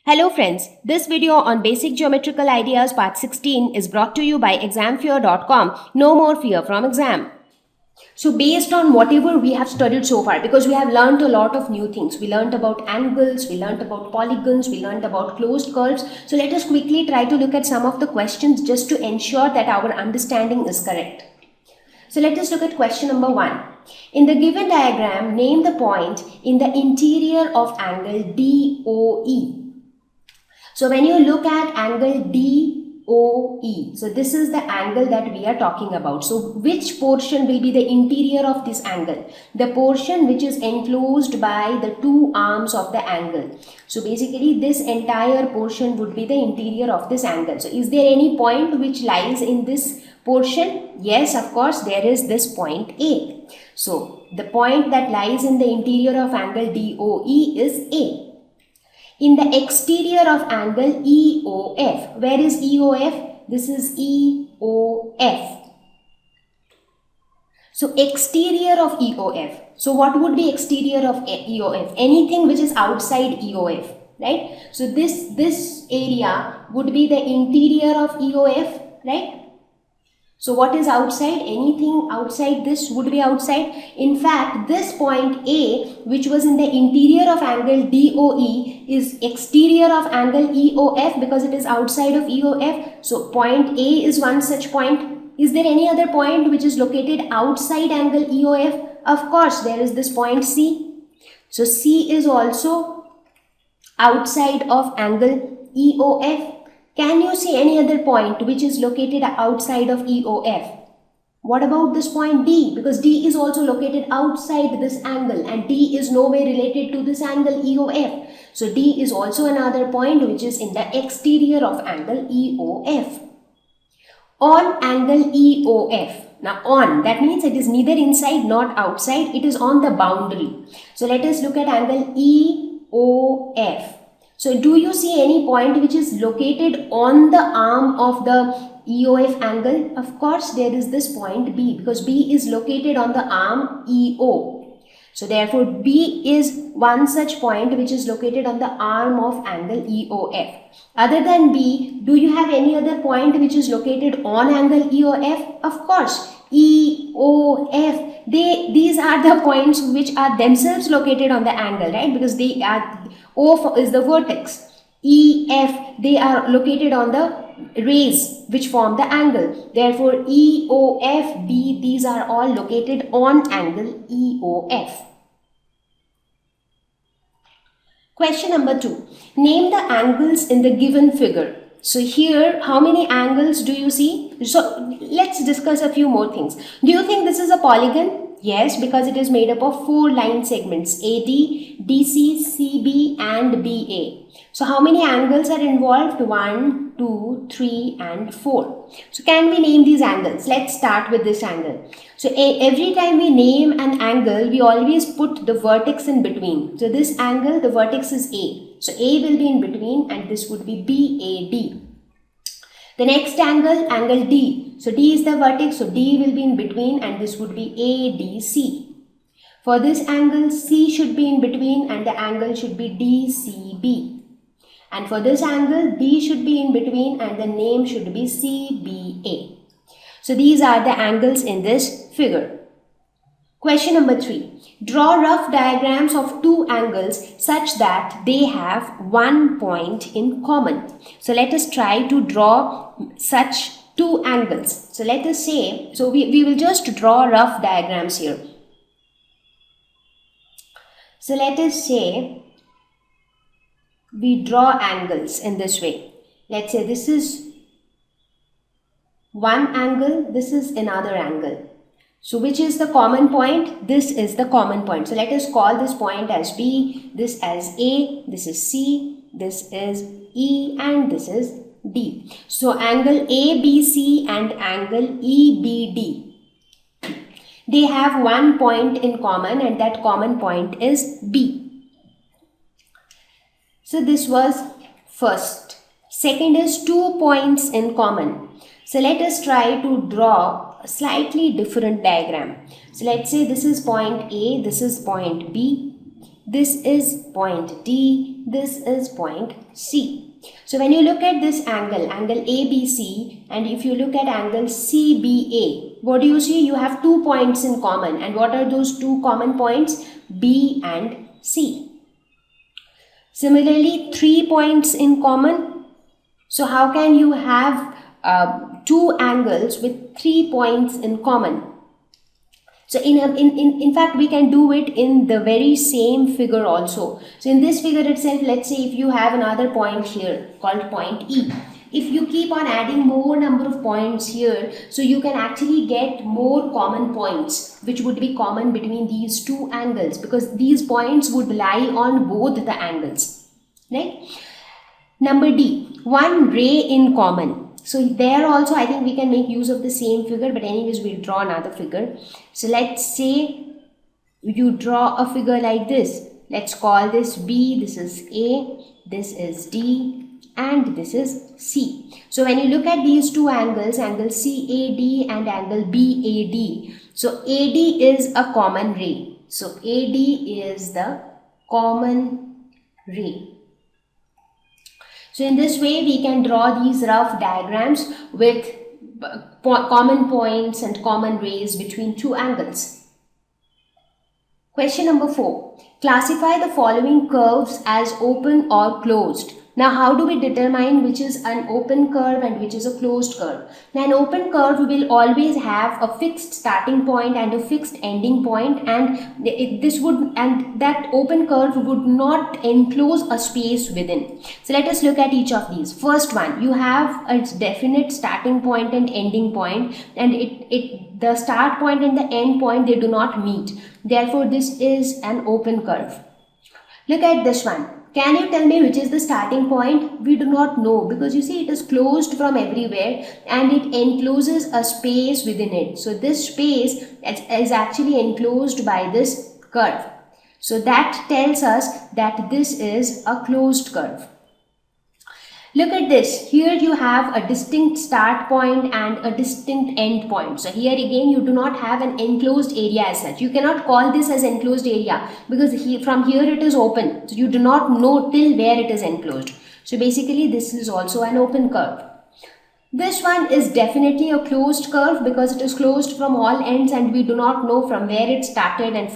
Hello friends, this video on basic geometrical ideas part 16 is brought to you by examfear.com. No more fear from exam. So based on whatever we have studied so far, because we have learned a lot of new things. We learned about angles, we learned about polygons, we learned about closed curves. So let us quickly try to look at some of the questions just to ensure that our understanding is correct. So let us look at question number 1. In the given diagram, name the point in the interior of angle DOE. So when you look at angle DOE, so this is the angle that we are talking about. So which portion will be the interior of this angle? The portion which is enclosed by the two arms of the angle. So basically this entire portion would be the interior of this angle. So is there any point which lies in this portion? Yes, of course, there is this point A. So the point that lies in the interior of angle DOE is A. In the exterior of angle EOF, where is EOF? This is EOF. So exterior of EOF. So what would be exterior of EOF? Anything which is outside EOF, right? So this area would be the interior of EOF, right? So what is outside? Anything outside this would be outside. In fact, this point A, which was in the interior of angle DOE, is exterior of angle EOF because it is outside of EOF. So point A is one such point. Is there any other point which is located outside angle EOF? Of course, there is this point C. So C is also outside of angle EOF. Can you see any other point which is located outside of EOF? What about this point D? Because D is also located outside this angle and D is nowhere related to this angle EOF. So D is also another point which is in the exterior of angle EOF. On angle EOF. Now on, that means it is neither inside nor outside. It is on the boundary. So let us look at angle EOF. So do you see any point which is located on the arm of the EOF angle? Of course, there is this point B because B is located on the arm EO. So therefore, B is one such point which is located on the arm of angle EOF. Other than B, do you have any other point which is located on angle EOF? Of course, EOF. These are the points which are themselves located on the angle, right? Because they are O is the vertex. EF, they are located on the rays which form the angle. Therefore, EOF, B, these are all located on angle EOF. Question number 2. Name the angles in the given figure. So here, how many angles do you see? So let's discuss a few more things. Do you think this is a polygon? Yes, because it is made up of 4 line segments, AD, DC, CB and BA. So how many angles are involved? 1, 2, 3 and 4. So can we name these angles? Let's start with this angle. So every time we name an angle, we always put the vertex in between. So this angle, the vertex is A. So A will be in between and this would be BAD. The next angle, angle D. So D is the vertex, so D will be in between and this would be ADC. For this angle, C should be in between and the angle should be DCB. And for this angle, D should be in between and the name should be CBA. So these are the angles in this figure. Question number 3. Draw rough diagrams of two angles such that they have one point in common. So let us try to draw such two angles. So let us say, so we will just draw rough diagrams here. So let us say we draw angles in this way. Let's say this is one angle, this is another angle. So which is the common point? This is the common point. So let us call this point as B, this as A, this is C, this is E and this is D. So angle ABC and angle EBD, they have one point in common and that common point is B. So this was first. Second is 2 points in common. So let us try to draw a slightly different diagram. So let's say this is point A, this is point B. this is point D, this is point C. So when you look at this angle, angle ABC, and if you look at angle CBA, what do you see? You have 2 points in common. And what are those 2 common points? B and C. Similarly, 3 points in common. So how can you have 2 angles with 3 points in common? So in fact, we can do it in the very same figure also. So in this figure itself, let's say if you have another point here called point E. If you keep on adding more number of points here, so you can actually get more common points, which would be common between these 2 angles, because these points would lie on both the angles, right? Number D, 1 ray in common. So there also I think we can make use of the same figure, but anyways we'll draw another figure. So let's say you draw a figure like this. Let's call this B, this is A, this is D, and this is C. So when you look at these 2 angles, angle CAD and angle BAD, so AD is a common ray. So AD is the common ray. So in this way, we can draw these rough diagrams with common points and common rays between 2 angles. Question number 4. Classify the following curves as open or closed. Now, how do we determine which is an open curve and which is a closed curve? Now, an open curve will always have a fixed starting point and a fixed ending point, and that open curve would not enclose a space within. So let us look at each of these. First one, you have a definite starting point and ending point, and the start point and the end point, they do not meet. Therefore, this is an open curve. Look at this one. Can you tell me which is the starting point? We do not know, because you see it is closed from everywhere and it encloses a space within it. So this space is actually enclosed by this curve. So that tells us that this is a closed curve. Look at this. Here you have a distinct start point and a distinct end point. So here again you do not have an enclosed area as such. You cannot call this as enclosed area, because from here it is open. So you do not know till where it is enclosed. So basically this is also an open curve. This one is definitely a closed curve, because it is closed from all ends and we do not know from where it started and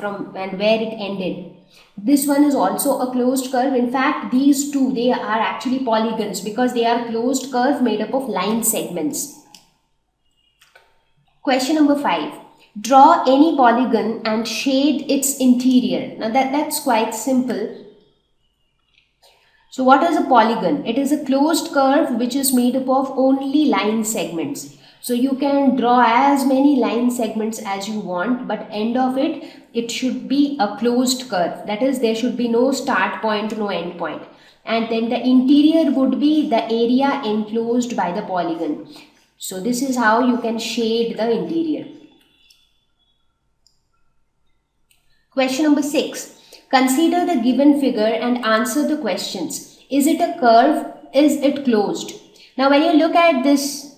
where it ended. This one is also a closed curve. In fact, these two, they are actually polygons, because they are closed curve made up of line segments. Question number 5. Draw any polygon and shade its interior. Now that's quite simple. So what is a polygon? It is a closed curve which is made up of only line segments. So you can draw as many line segments as you want, but end of it should be a closed curve. That is, there should be no start point, no end point. And then the interior would be the area enclosed by the polygon. So this is how you can shade the interior. Question number 6. Consider the given figure and answer the questions. Is it a curve? Is it closed? Now when you look at this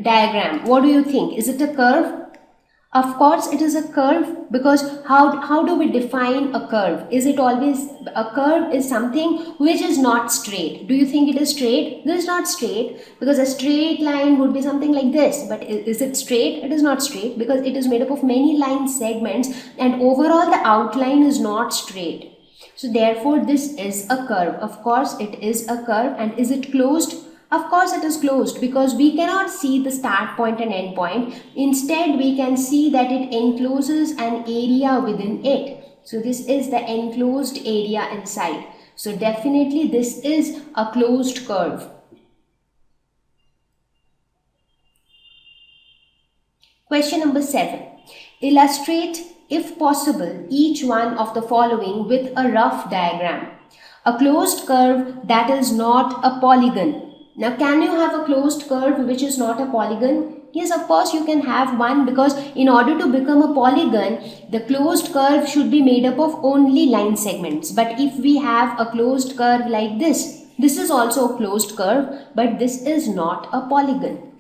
diagram, what do you think? Is it a curve? Of course it is a curve, because how do we define a curve? Is it always a curve? Is something which is not straight. Do you think it is straight? This is not straight, because a straight line would be something like this. But is it straight? It is not straight, because it is made up of many line segments and overall the outline is not straight. So therefore this is a curve. Of course it is a curve. And is it closed? Of course it is closed, because we cannot see the start point and end point. Instead we can see that it encloses an area within it. So this is the enclosed area inside. So definitely this is a closed curve. Question number 7. Illustrate, if possible, each one of the following with a rough diagram. A closed curve that is not a polygon. Now, can you have a closed curve which is not a polygon? Yes, of course you can have one, because in order to become a polygon, the closed curve should be made up of only line segments. But if we have a closed curve like this is also a closed curve, but this is not a polygon.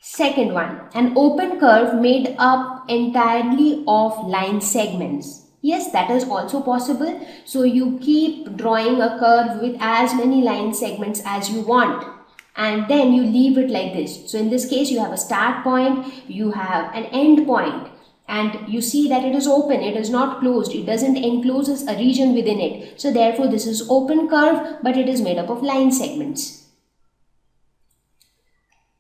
Second one, an open curve made up entirely of line segments. Yes, that is also possible. So you keep drawing a curve with as many line segments as you want, and then you leave it like this. So in this case, you have a start point, you have an end point, and you see that it is open, it is not closed, it doesn't enclose a region within it. So therefore, this is open curve, but it is made up of line segments.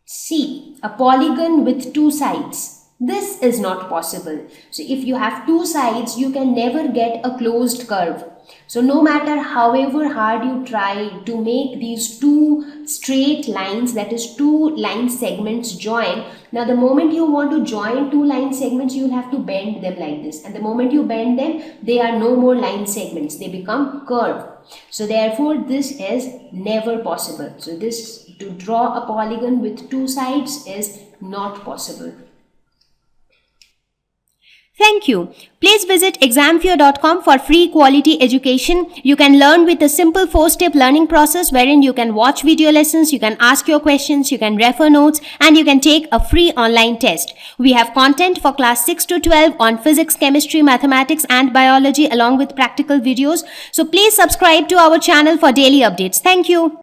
C, a polygon with two sides. This is not possible. So if you have two sides, you can never get a closed curve. So no matter however hard you try to make these two straight lines, that is two line segments, join. Now the moment you want to join two line segments, you will have to bend them like this. And the moment you bend them, they are no more line segments. They become curve. So therefore, this is never possible. So this, to draw a polygon with two sides, is not possible. Thank you. Please visit examfear.com for free quality education. You can learn with a simple 4-step learning process wherein you can watch video lessons, you can ask your questions, you can refer notes, and you can take a free online test. We have content for class 6 to 12 on physics, chemistry, mathematics, and biology along with practical videos. So please subscribe to our channel for daily updates. Thank you.